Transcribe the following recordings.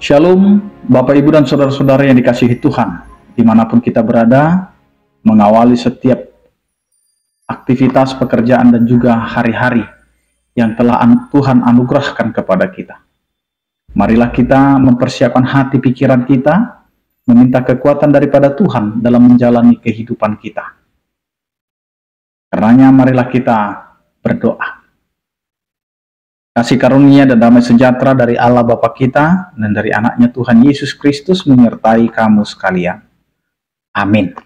Shalom, Bapak Ibu dan Saudara-saudara yang dikasihi Tuhan, dimanapun kita berada, mengawali setiap aktivitas pekerjaan dan juga hari-hari yang telah Tuhan anugerahkan kepada kita. Marilah kita mempersiapkan hati pikiran kita, meminta kekuatan daripada Tuhan dalam menjalani kehidupan kita. Karenanya marilah kita berdoa. Kasih karunia dan damai sejahtera dari Allah Bapa kita dan dari anaknya Tuhan Yesus Kristus menyertai kamu sekalian. Amin.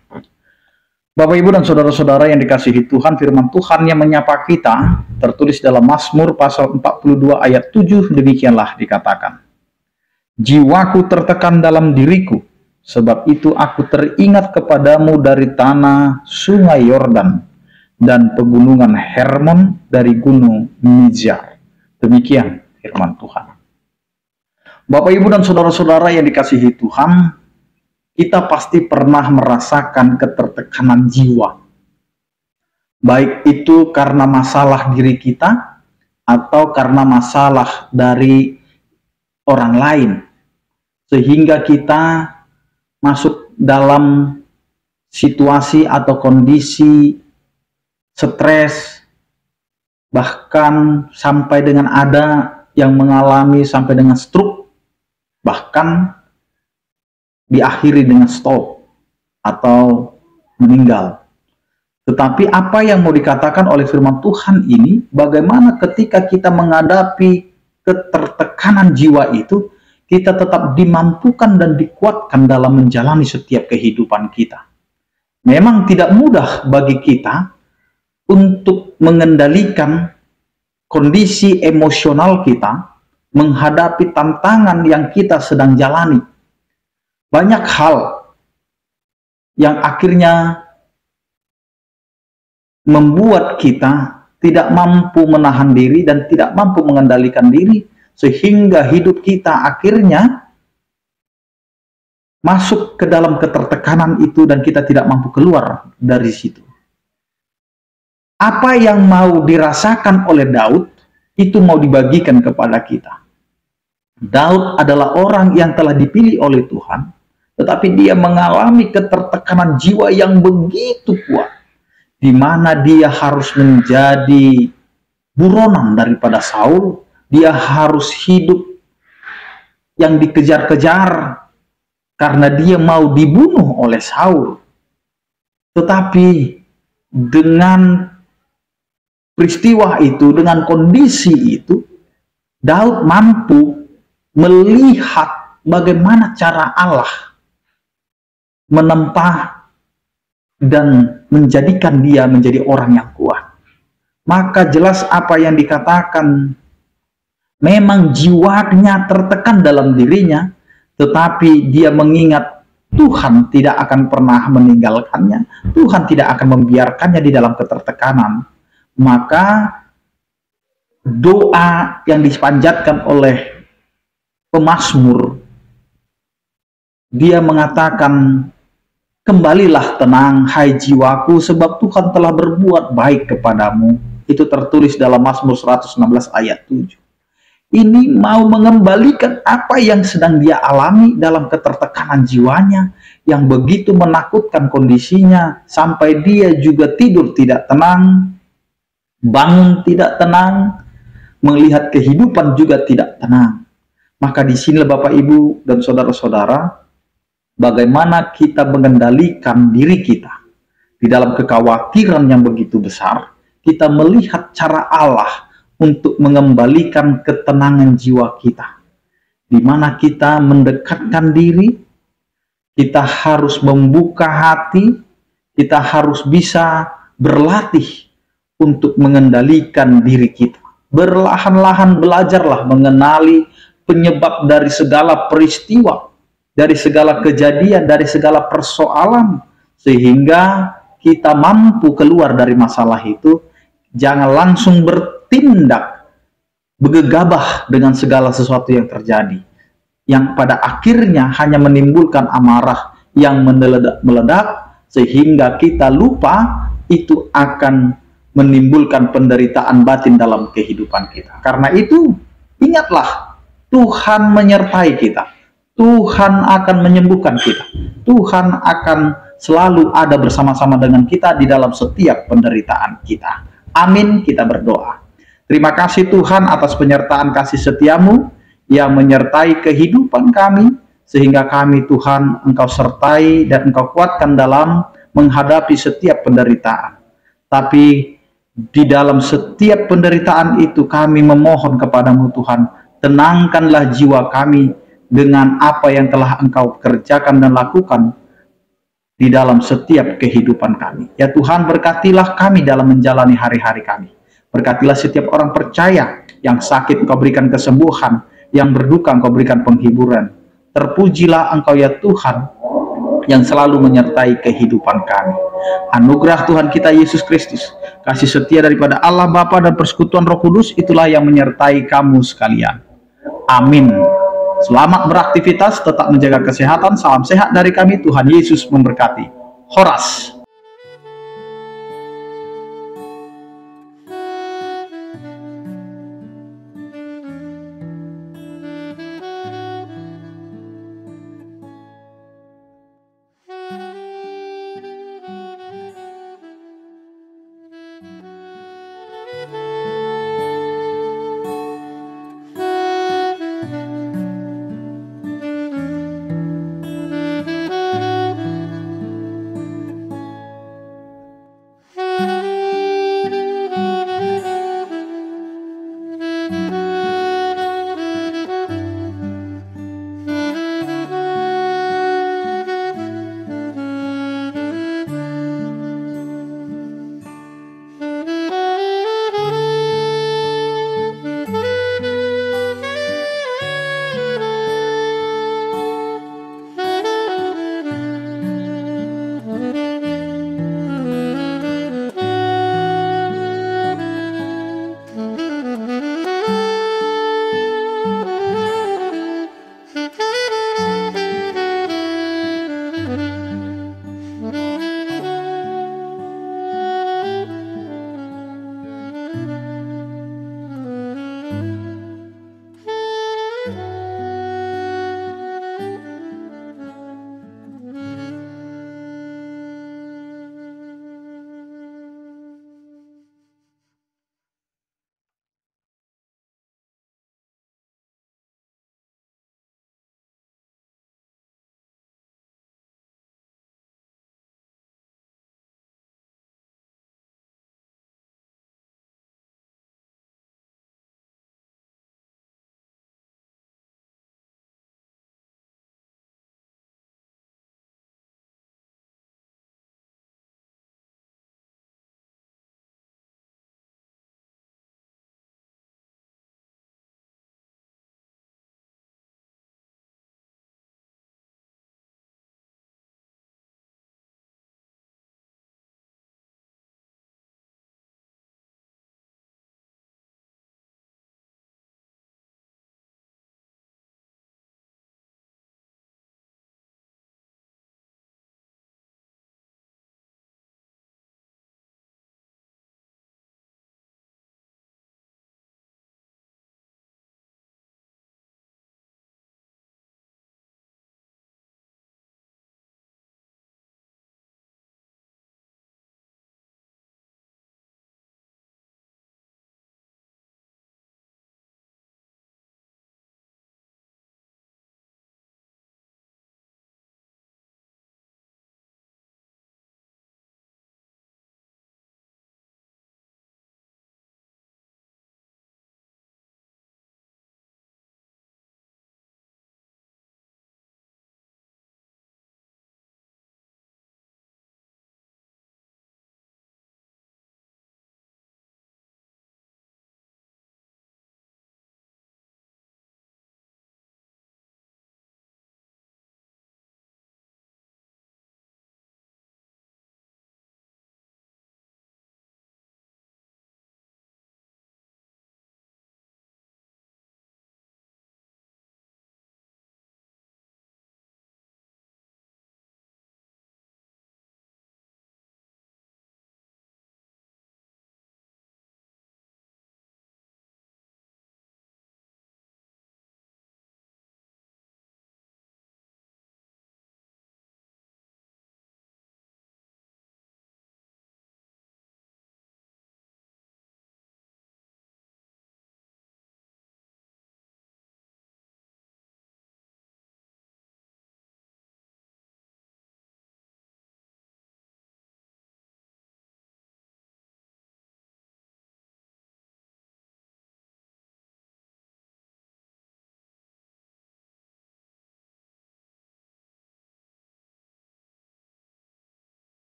Bapak Ibu dan Saudara-saudara yang dikasihi Tuhan, firman Tuhan yang menyapa kita tertulis dalam Mazmur pasal 42 ayat 7, demikianlah dikatakan. Jiwaku tertekan dalam diriku, sebab itu aku teringat kepadamu dari tanah sungai Yordan dan pegunungan Hermon dari gunung Mizar. Demikian firman Tuhan. Bapak Ibu dan Saudara-saudara yang dikasihi Tuhan, kita pasti pernah merasakan ketertekanan jiwa. Baik itu karena masalah diri kita atau karena masalah dari orang lain. Sehingga kita masuk dalam situasi atau kondisi stres, bahkan sampai dengan ada yang mengalami sampai dengan stroke, bahkan diakhiri dengan stroke atau meninggal. Tetapi apa yang mau dikatakan oleh firman Tuhan ini, bagaimana ketika kita menghadapi ketertekanan jiwa itu, kita tetap dimampukan dan dikuatkan dalam menjalani setiap kehidupan kita. Memang tidak mudah bagi kita untuk mengendalikan kondisi emosional kita, menghadapi tantangan yang kita sedang jalani. Banyak hal yang akhirnya membuat kita tidak mampu menahan diri dan tidak mampu mengendalikan diri, sehingga hidup kita akhirnya masuk ke dalam ketertekanan itu dan kita tidak mampu keluar dari situ. Apa yang mau dirasakan oleh Daud, itu mau dibagikan kepada kita. Daud adalah orang yang telah dipilih oleh Tuhan, tetapi dia mengalami ketertekanan jiwa yang begitu kuat, di mana dia harus menjadi buronan daripada Saul, dia harus hidup yang dikejar-kejar, karena dia mau dibunuh oleh Saul. Tetapi dengan peristiwa itu, dengan kondisi itu, Daud mampu melihat bagaimana cara Allah menempa dan menjadikan dia menjadi orang yang kuat. Maka jelas apa yang dikatakan, memang jiwanya tertekan dalam dirinya, tetapi dia mengingat Tuhan tidak akan pernah meninggalkannya, Tuhan tidak akan membiarkannya di dalam ketertekanan. Maka doa yang dipanjatkan oleh pemazmur, dia mengatakan, kembalilah tenang hai jiwaku, sebab Tuhan telah berbuat baik kepadamu. Itu tertulis dalam Mazmur 116 ayat 7. Ini mau mengembalikan apa yang sedang dia alami dalam ketertekanan jiwanya, yang begitu menakutkan kondisinya, sampai dia juga tidur tidak tenang, bangun tidak tenang, melihat kehidupan juga tidak tenang. Maka di sinilah Bapak Ibu dan saudara-saudara, bagaimana kita mengendalikan diri kita di dalam kekhawatiran yang begitu besar. Kita melihat cara Allah untuk mengembalikan ketenangan jiwa kita, di mana kita mendekatkan diri, kita harus membuka hati, kita harus bisa berlatih untuk mengendalikan diri kita. Berlahan-lahan belajarlah mengenali penyebab dari segala peristiwa, dari segala kejadian, dari segala persoalan, sehingga kita mampu keluar dari masalah itu. Jangan langsung bertindak gegabah dengan segala sesuatu yang terjadi, yang pada akhirnya hanya menimbulkan amarah yang meledak, sehingga kita lupa itu akan menimbulkan penderitaan batin dalam kehidupan kita. Karena itu, ingatlah, Tuhan menyertai kita. Tuhan akan menyembuhkan kita. Tuhan akan selalu ada bersama-sama dengan kita di dalam setiap penderitaan kita. Amin, kita berdoa. Terima kasih Tuhan atas penyertaan kasih setiamu yang menyertai kehidupan kami, sehingga kami Tuhan Engkau sertai dan Engkau kuatkan dalam menghadapi setiap penderitaan. Tapi di dalam setiap penderitaan itu kami memohon kepadamu Tuhan, tenangkanlah jiwa kami dengan apa yang telah Engkau kerjakan dan lakukan di dalam setiap kehidupan kami. Ya Tuhan, berkatilah kami dalam menjalani hari-hari kami. Berkatilah setiap orang percaya, yang sakit Engkau berikan kesembuhan, yang berduka Engkau berikan penghiburan. Terpujilah Engkau ya Tuhan, yang selalu menyertai kehidupan kami. Anugerah Tuhan kita Yesus Kristus, kasih setia daripada Allah Bapa dan persekutuan Roh Kudus, itulah yang menyertai kamu sekalian. Amin. Selamat beraktivitas, tetap menjaga kesehatan. Salam sehat dari kami, Tuhan Yesus memberkati. Horas.